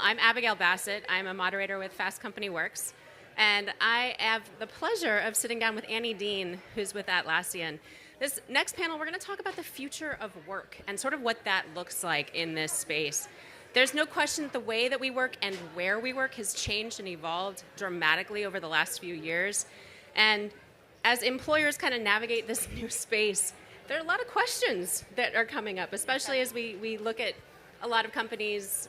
I'm Abigail Bassett. I'm a moderator with Fast Company Works. And I have the pleasure of sitting down with Annie Dean, who's with Atlassian. This next panel, we're going to talk about the future of work and sort of what that looks like in this space. There's no question that the way that we work and where we work has changed and evolved dramatically over the last few years. And as employers kind of navigate this new space, there are a lot of questions that are coming up, especially as we look at a lot of companies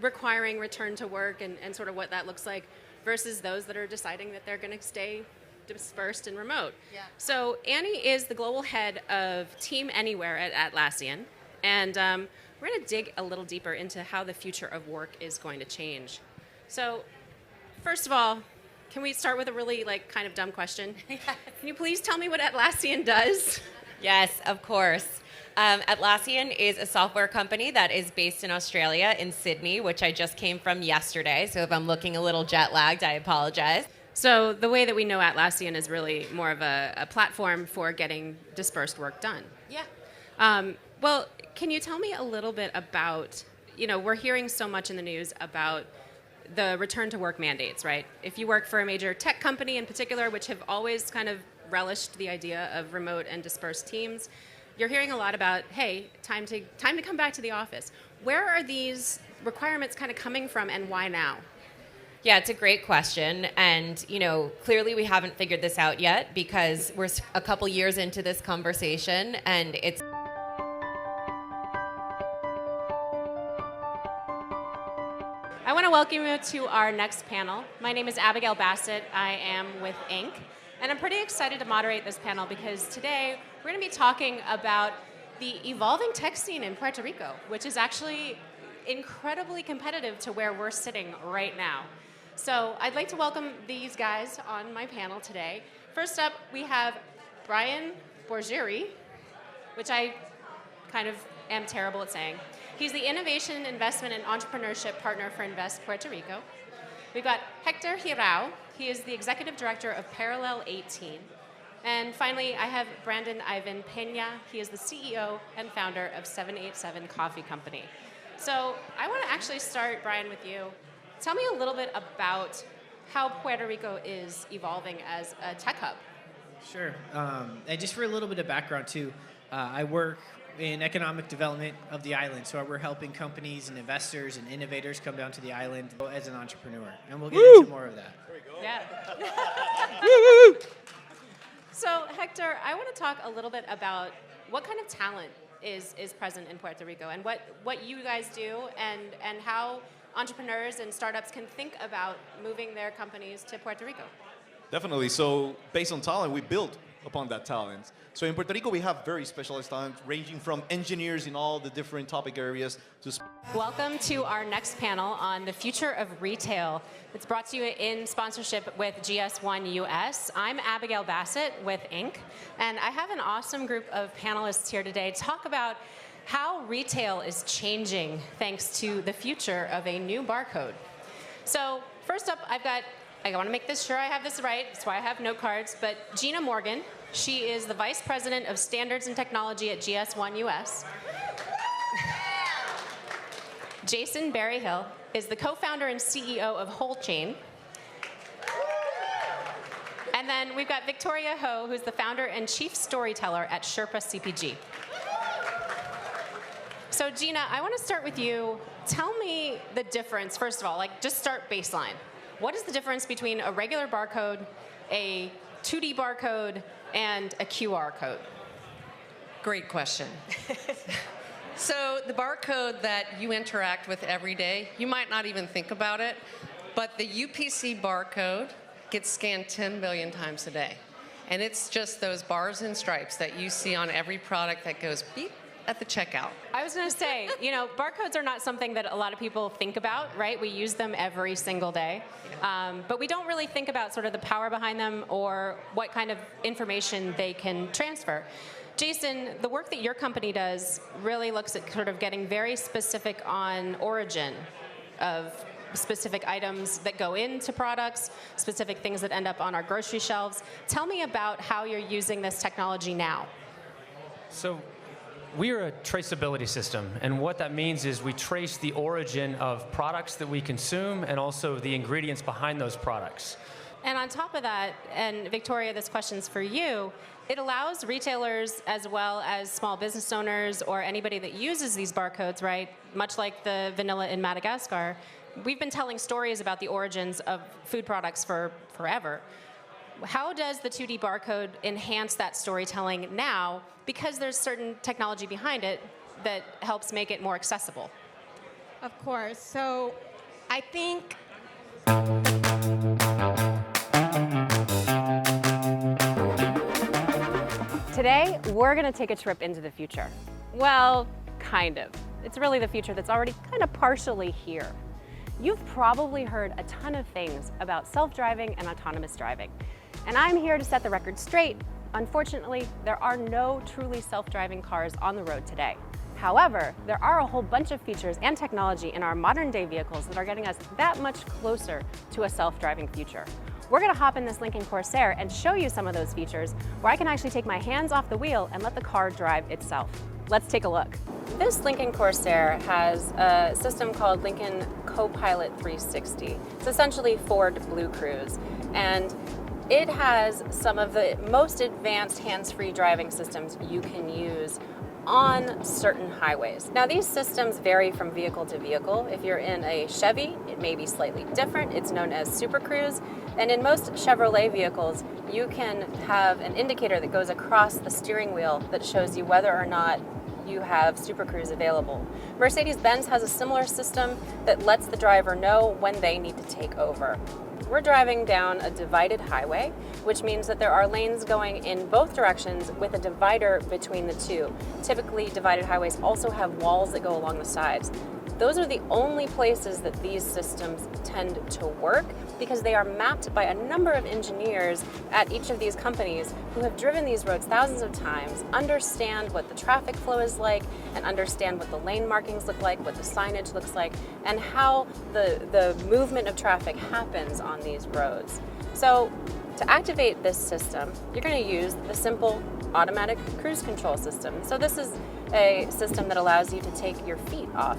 requiring return to work and sort of what that looks like versus those that are deciding that they're going to stay dispersed and remote. Yeah. So Annie is the global head of Team Anywhere at Atlassian, and we're going to dig a little deeper into how the future of work is going to change. So first of all, can we start with a really kind of dumb question? Yes. Can you please tell me what Atlassian does? Yes, of course. Atlassian is a software company that is based in Australia, in Sydney, which I just came from yesterday. So if I'm looking a little jet lagged, I apologize. So the way that we know Atlassian is really more of a platform for getting dispersed work done. Yeah. Well, can you tell me a little bit about, we're hearing so much in the news about the return to work mandates, right? If you work for a major tech company in particular, which have always kind of relished the idea of remote and dispersed teams, you're hearing a lot about, hey, time to come back to the office. Where are these requirements kind of coming from and why now? Yeah, it's a great question. And, clearly we haven't figured this out yet because we're a couple years into this conversation and it's... I want to welcome you to our next panel. My name is Abigail Bassett. I am with Inc. And I'm pretty excited to moderate this panel because today we're going to be talking about the evolving tech scene in Puerto Rico, which is actually incredibly competitive to where we're sitting right now. So I'd like to welcome these guys on my panel today. First up, we have Brian Borgeri, which I kind of am terrible at saying. He's the Innovation, Investment, and Entrepreneurship Partner for Invest Puerto Rico. We've got Hector Hirao. He is the Executive Director of Parallel 18. And finally, I have Brandon Ivan Peña. He is the CEO and founder of 787 Coffee Company. So I want to actually start, Brian, with you. Tell me a little bit about how Puerto Rico is evolving as a tech hub. Sure. And just for a little bit of background, too, I work in economic development of the island. So we're helping companies and investors and innovators come down to the island as an entrepreneur. And we'll get into more of that. There we go. Yeah. So, Hector, I want to talk a little bit about what kind of talent is present in Puerto Rico and what you guys do and how entrepreneurs and startups can think about moving their companies to Puerto Rico. Definitely. So based on talent, we build upon that talent. So in Puerto Rico, we have very specialized talent ranging from engineers in all the different topic areas to... Welcome to our next panel on the future of retail. It's brought to you in sponsorship with GS1 US. I'm Abigail Bassett with Inc. And I have an awesome group of panelists here today to talk about how retail is changing thanks to the future of a new barcode. So first up, I want to make this sure I have this right, that's why I have note cards, but Gina Morgan, she is the Vice President of Standards and Technology at GS1 US. Jason Berryhill is the co-founder and CEO of Whole Chain. And then we've got Victoria Ho, who's the founder and chief storyteller at Sherpa CPG. So Gina, I want to start with you. Tell me the difference, first of all, just start baseline. What is the difference between a regular barcode, a 2D barcode, and a QR code? Great question. So the barcode that you interact with every day, you might not even think about it, but the UPC barcode gets scanned 10 billion times a day. And it's just those bars and stripes that you see on every product that goes beep at the checkout. I was going to say, barcodes are not something that a lot of people think about, right? We use them every single day. But we don't really think about sort of the power behind them or what kind of information they can transfer. Jason, the work that your company does really looks at sort of getting very specific on origin of specific items that go into products, specific things that end up on our grocery shelves. Tell me about how you're using this technology now. So we are a traceability system, and what that means is we trace the origin of products that we consume and also the ingredients behind those products. And on top of that, and Victoria, this question's for you, it allows retailers as well as small business owners or anybody that uses these barcodes, right, much like the vanilla in Madagascar, we've been telling stories about the origins of food products for forever. How does the 2D barcode enhance that storytelling now, because there's certain technology behind it that helps make it more accessible? Of course. So I think Today, we're going to take a trip into the future. Well, kind of. It's really the future that's already kind of partially here. You've probably heard a ton of things about self-driving and autonomous driving. And I'm here to set the record straight. Unfortunately, there are no truly self-driving cars on the road today. However, there are a whole bunch of features and technology in our modern day vehicles that are getting us that much closer to a self-driving future. We're gonna hop in this Lincoln Corsair and show you some of those features where I can actually take my hands off the wheel and let the car drive itself. Let's take a look. This Lincoln Corsair has a system called Lincoln Copilot 360. It's essentially Ford Blue Cruise, and it has some of the most advanced hands-free driving systems you can use on certain highways. Now, these systems vary from vehicle to vehicle. If you're in a Chevy, it may be slightly different. It's known as Super Cruise. And in most Chevrolet vehicles, you can have an indicator that goes across the steering wheel that shows you whether or not you have Super Cruise available. Mercedes-Benz has a similar system that lets the driver know when they need to take over. We're driving down a divided highway, which means that there are lanes going in both directions with a divider between the two. Typically, divided highways also have walls that go along the sides. Those are the only places that these systems tend to work because they are mapped by a number of engineers at each of these companies who have driven these roads thousands of times, understand what the traffic flow is like, and understand what the lane markings look like, what the signage looks like, and how the movement of traffic happens on these roads. So to activate this system, you're going to use the simple automatic cruise control system. So this is a system that allows you to take your feet off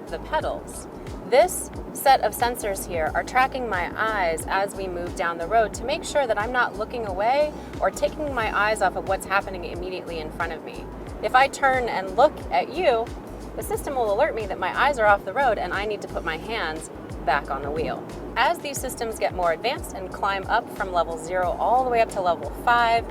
the pedals. This set of sensors here are tracking my eyes as we move down the road to make sure that I'm not looking away or taking my eyes off of what's happening immediately in front of me. If I turn and look at you, the system will alert me that my eyes are off the road and I need to put my hands back on the wheel. As these systems get more advanced and climb up from level 0 all the way up to level 5,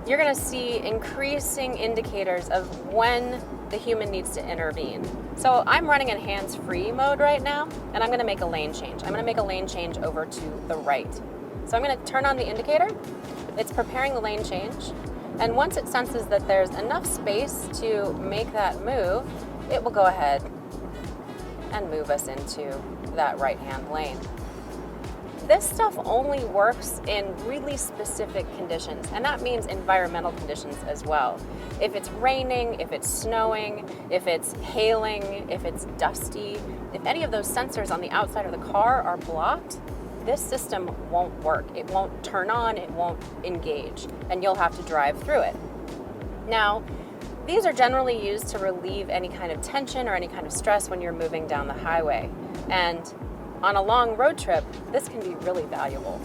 you're going to see increasing indicators of when the human needs to intervene. So I'm running in hands-free mode right now, and I'm going to make a lane change. I'm going to make a lane change over to the right. So I'm going to turn on the indicator. It's preparing the lane change. And once it senses that there's enough space to make that move, it will go ahead and move us into that right-hand lane. This stuff only works in really specific conditions, and that means environmental conditions as well. If it's raining, if it's snowing, if it's hailing, if it's dusty, if any of those sensors on the outside of the car are blocked, this system won't work. It won't turn on, it won't engage, and you'll have to drive through it. Now, these are generally used to relieve any kind of tension or any kind of stress when you're moving down the highway. And on a long road trip, this can be really valuable.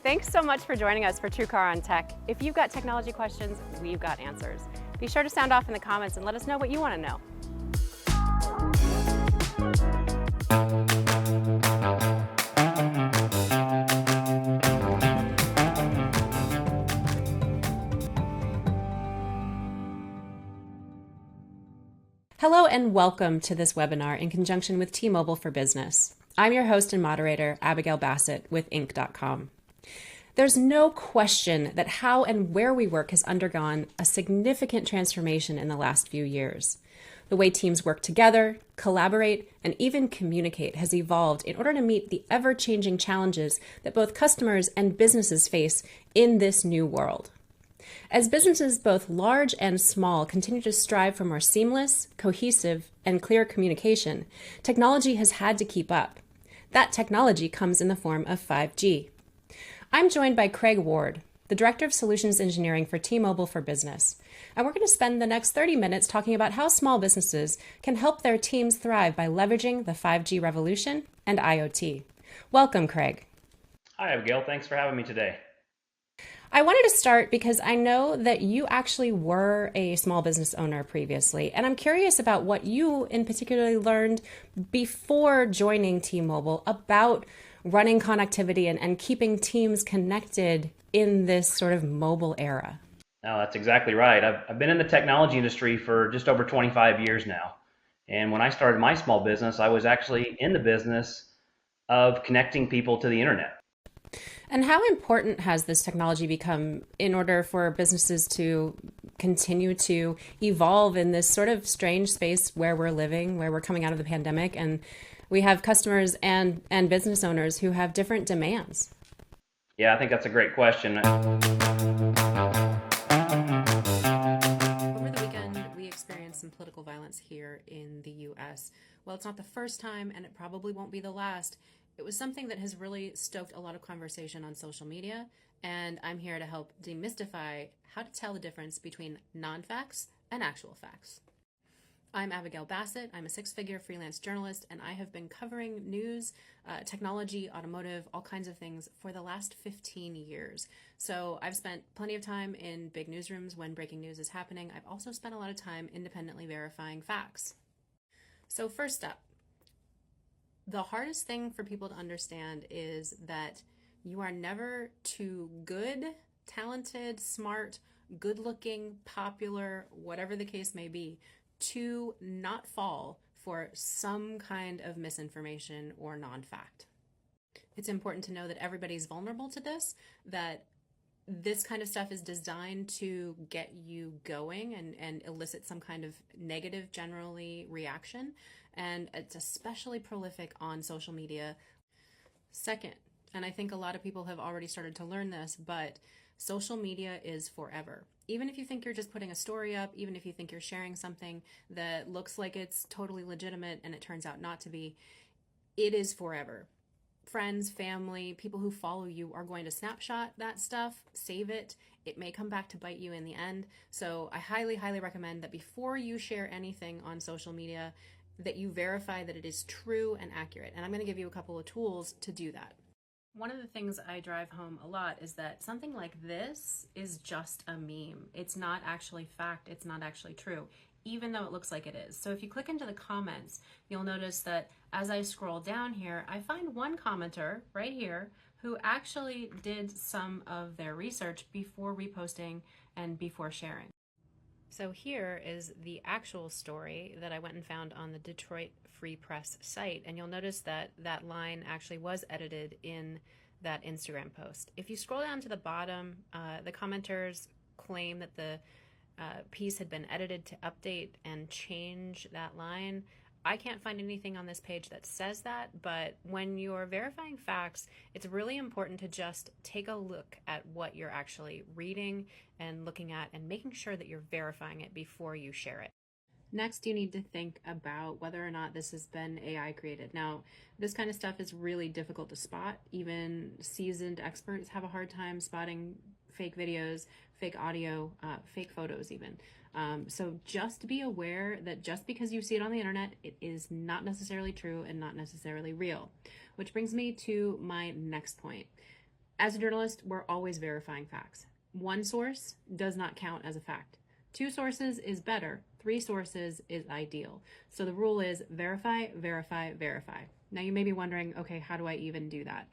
Thanks so much for joining us for True Car on Tech. If you've got technology questions, we've got answers. Be sure to sound off in the comments and let us know what you want to know. Hello and welcome to this webinar in conjunction with T-Mobile for Business. I'm your host and moderator, Abigail Bassett with Inc.com. There's no question that how and where we work has undergone a significant transformation in the last few years. The way teams work together, collaborate, and even communicate has evolved in order to meet the ever-changing challenges that both customers and businesses face in this new world. As businesses both large and small continue to strive for more seamless, cohesive, and clear communication, technology has had to keep up. That technology comes in the form of 5G. I'm joined by Craig Ward. the Director of Solutions Engineering for T-Mobile for Business. And we're going to spend the next 30 minutes talking about how small businesses can help their teams thrive by leveraging the 5G revolution and IoT. Welcome, Craig. Hi, Abigail. Thanks for having me today. I wanted to start because I know that you actually were a small business owner previously, and I'm curious about what you in particular learned before joining T-Mobile about running connectivity and keeping teams connected in this sort of mobile era. No, that's exactly right. I've been in the technology industry for just over 25 years now. And when I started my small business, I was actually in the business of connecting people to the internet. And how important has this technology become in order for businesses to continue to evolve in this sort of strange space where we're living, where we're coming out of the pandemic, and we have customers and business owners who have different demands? Yeah, I think that's a great question. Over the weekend, we experienced some political violence here in the U.S. Well, it's not the first time, and it probably won't be the last. It was something that has really stoked a lot of conversation on social media, and I'm here to help demystify how to tell the difference between non-facts and actual facts. I'm Abigail Bassett. I'm a six-figure freelance journalist, and I have been covering news, technology, automotive, all kinds of things for the last 15 years. So I've spent plenty of time in big newsrooms when breaking news is happening. I've also spent a lot of time independently verifying facts. So first up, the hardest thing for people to understand is that you are never too good, talented, smart, good-looking, popular, whatever the case may be, to not fall for some kind of misinformation or non-fact. It's important to know that everybody's vulnerable to this, that this kind of stuff is designed to get you going and elicit some kind of negative, generally, reaction. And it's especially prolific on social media. Second, and I think a lot of people have already started to learn this, but social media is forever. Even if you think you're just putting a story up, even if you think you're sharing something that looks like it's totally legitimate and it turns out not to be, it is forever. Friends, family, people who follow you are going to snapshot that stuff, save it. It may come back to bite you in the end. So I highly, highly recommend that before you share anything on social media, that you verify that it is true and accurate. And I'm going to give you a couple of tools to do that. One of the things I drive home a lot is that something like this is just a meme. It's not actually fact. It's not actually true, even though it looks like it is. So if you click into the comments, you'll notice that as I scroll down here, I find one commenter right here who actually did some of their research before reposting and before sharing. So here is the actual story that I went and found on the Detroit Free Press site, and you'll notice that that line actually was edited in that Instagram post. If you scroll down to the bottom, the commenters claim that the piece had been edited to update and change that line. I can't find anything on this page that says that, but when you're verifying facts, it's really important to just take a look at what you're actually reading and looking at and making sure that you're verifying it before you share it. Next, you need to think about whether or not this has been AI created. Now, this kind of stuff is really difficult to spot. Even seasoned experts have a hard time spotting fake videos, fake audio, fake photos even. So just be aware that just because you see it on the internet, it is not necessarily true and not necessarily real. Which brings me to my next point. As a journalist, we're always verifying facts. One source does not count as a fact. 2 sources is better. 3 sources is ideal. So the rule is verify, verify, verify. Now you may be wondering, okay, how do I even do that?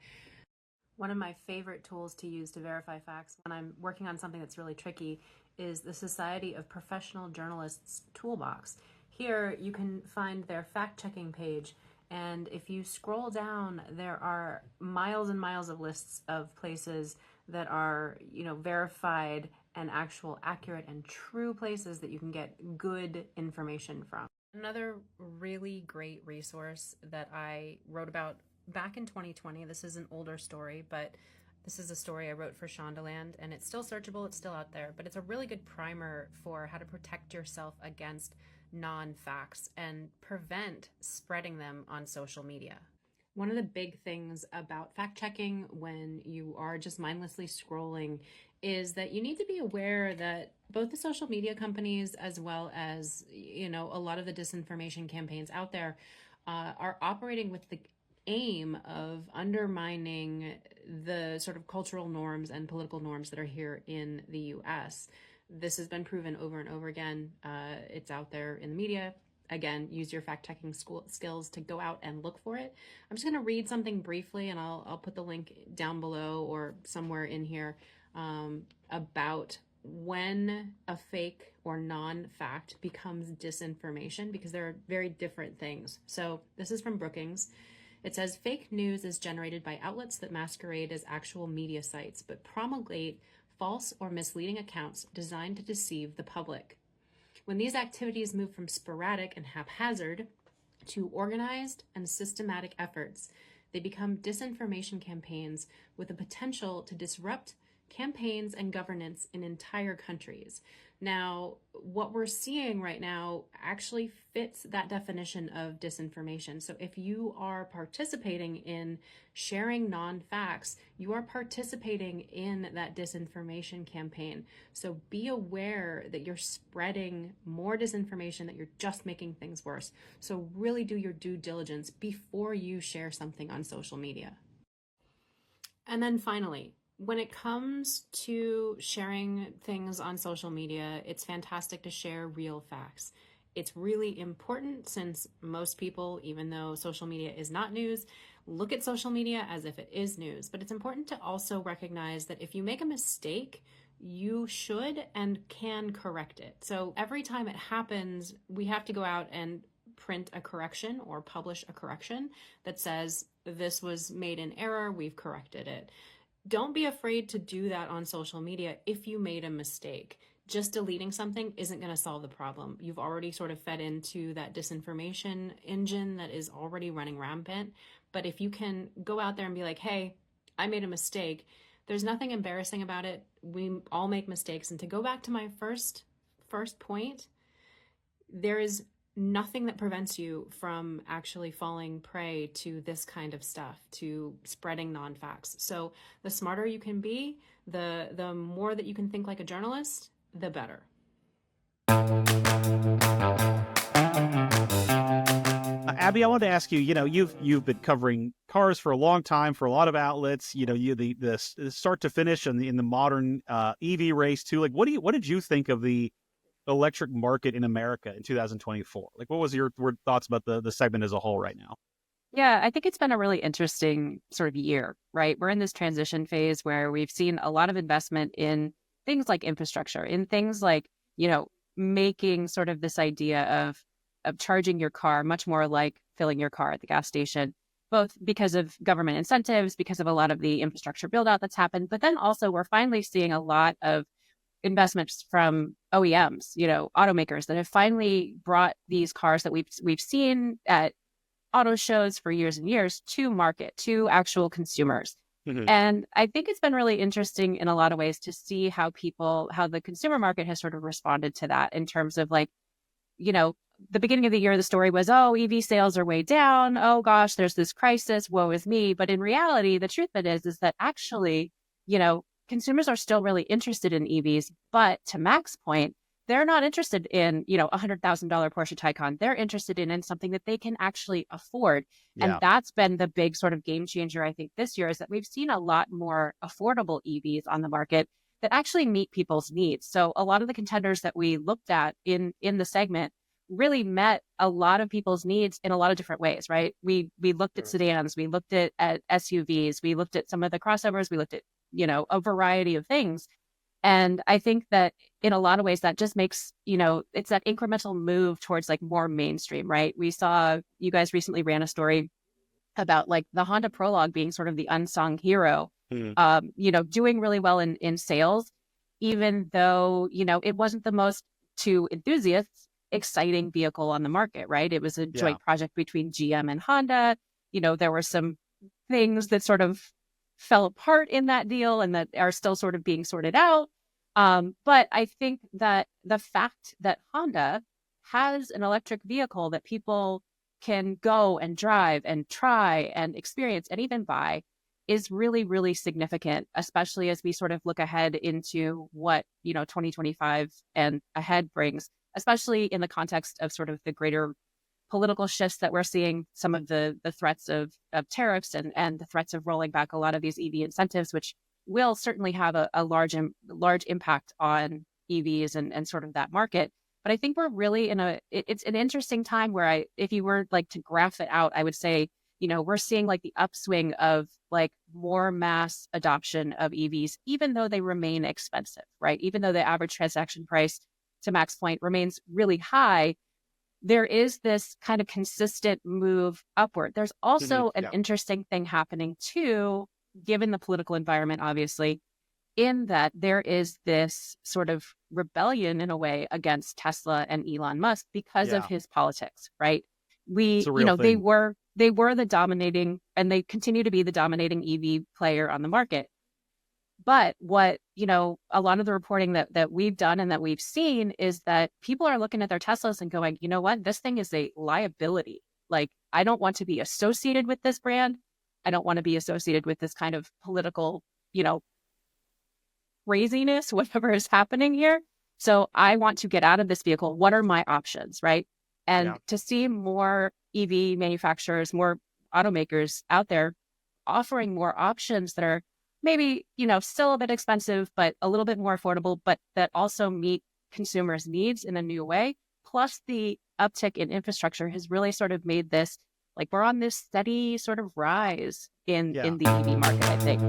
One of my favorite tools to use to verify facts when I'm working on something that's really tricky is the Society of Professional Journalists Toolbox. Here you can find their fact-checking page, and if you scroll down, there are miles and miles of lists of places that are, verified and actual accurate and true places that you can get good information from. Another really great resource that I wrote about back in 2020, this is an older story, but this is a story I wrote for Shondaland, and it's still searchable, it's still out there, but it's a really good primer for how to protect yourself against non-facts and prevent spreading them on social media. One of the big things about fact-checking when you are just mindlessly scrolling is that you need to be aware that both the social media companies as well as, a lot of the disinformation campaigns out there are operating with the aim of undermining the sort of cultural norms and political norms that are here in the US. This has been proven over and over again. It's out there in the media. Again, use your fact-checking skills to go out and look for it. I'm just going to read something briefly, and I'll put the link down below or somewhere in here about when a fake or non-fact becomes disinformation, because there are very different things. So this is from Brookings. It says, fake news is generated by outlets that masquerade as actual media sites, but promulgate false or misleading accounts designed to deceive the public. When these activities move from sporadic and haphazard to organized and systematic efforts, they become disinformation campaigns with the potential to disrupt campaigns and governance in entire countries. Now, what we're seeing right now actually fits that definition of disinformation. So if you are participating in sharing non-facts, you are participating in that disinformation campaign. So be aware that you're spreading more disinformation, that you're just making things worse. So really do your due diligence before you share something on social media. And then finally, when it comes to sharing things on social media, it's fantastic to share real facts. It's really important, since most people, even though social media is not news, look at social media as if it is news. But it's important to also recognize that if you make a mistake, you should and can correct it. So every time it happens, we have to go out and print a correction or publish a correction that says, this was made in error, we've corrected it. Don't be afraid to do that on social media if you made a mistake. Just deleting something isn't going to solve the problem. You've already sort of fed into that disinformation engine that is already running rampant. But if you can go out there and be like, hey, I made a mistake, there's nothing embarrassing about it. We all make mistakes. And to go back to my first point, there is nothing that prevents you from actually falling prey to this kind of stuff, to spreading non-facts. So the smarter you can be, the more that you can think like a journalist, the better. Abby, I wanted to ask you, you've been covering cars for a long time for a lot of outlets, the start to finish in the modern EV race too. Like, what did you think of the electric market in America in 2024? Like, what was your thoughts about the segment as a whole right now? Yeah, I think it's been a really interesting sort of year, right? We're in this transition phase where we've seen a lot of investment in things like infrastructure, in things like, making sort of this idea of charging your car much more like filling your car at the gas station, both because of government incentives, because of a lot of the infrastructure build out that's happened. But then also we're finally seeing a lot of investments from OEMs, automakers that have finally brought these cars that we've seen at auto shows for years and years to market, to actual consumers. Mm-hmm. And I think it's been really interesting in a lot of ways to see how the consumer market has sort of responded to that, in terms of like, the beginning of the year, the story was, oh, EV sales are way down. Oh gosh, there's this crisis. Woe is me. But in reality, the truth of it is that actually, consumers are still really interested in EVs, but to Mac's point, they're not interested in, $100,000 Porsche Taycan. They're interested in something that they can actually afford. Yeah. And that's been the big sort of game changer, I think, this year, is that we've seen a lot more affordable EVs on the market that actually meet people's needs. So a lot of the contenders that we looked at in the segment really met a lot of people's needs in a lot of different ways, right? We looked at sedans, we looked at SUVs, we looked at some of the crossovers, we looked at a variety of things. And I think that in a lot of ways that just makes, it's that incremental move towards like more mainstream, right? We saw, you guys recently ran a story about like the Honda Prologue being sort of the unsung hero, doing really well in sales, even though, it wasn't the most, to enthusiasts, exciting vehicle on the market, right? It was a joint project between GM and Honda. There were some things that sort of fell apart in that deal and that are still sort of being sorted out. But I think that the fact that Honda has an electric vehicle that people can go and drive and try and experience and even buy is really, really significant, especially as we sort of look ahead into what, 2025 and ahead brings, especially in the context of sort of the greater political shifts that we're seeing, some of the threats of tariffs and the threats of rolling back a lot of these EV incentives, which will certainly have a large impact on EVs and sort of that market. But I think we're really it's an interesting time where if you were like to graph it out, I would say, we're seeing like the upswing of like more mass adoption of EVs, even though they remain expensive, right? Even though the average transaction price, to Mac's point, remains really high, there is this kind of consistent move upward. There's also an interesting thing happening too, given the political environment, obviously, in that there is this sort of rebellion in a way against Tesla and Elon Musk because of his politics, right? They were the dominating, and they continue to be the dominating EV player on the market. But what, a lot of the reporting that we've done and that we've seen is that people are looking at their Teslas and going, you know what, this thing is a liability. Like, I don't want to be associated with this brand. I don't want to be associated with this kind of political, craziness, whatever is happening here. So I want to get out of this vehicle. What are my options, right? And to see more EV manufacturers, more automakers out there offering more options that are maybe, still a bit expensive, but a little bit more affordable, but that also meet consumers' needs in a new way. Plus the uptick in infrastructure has really sort of made this, like, we're on this steady sort of rise in the EV market, I think.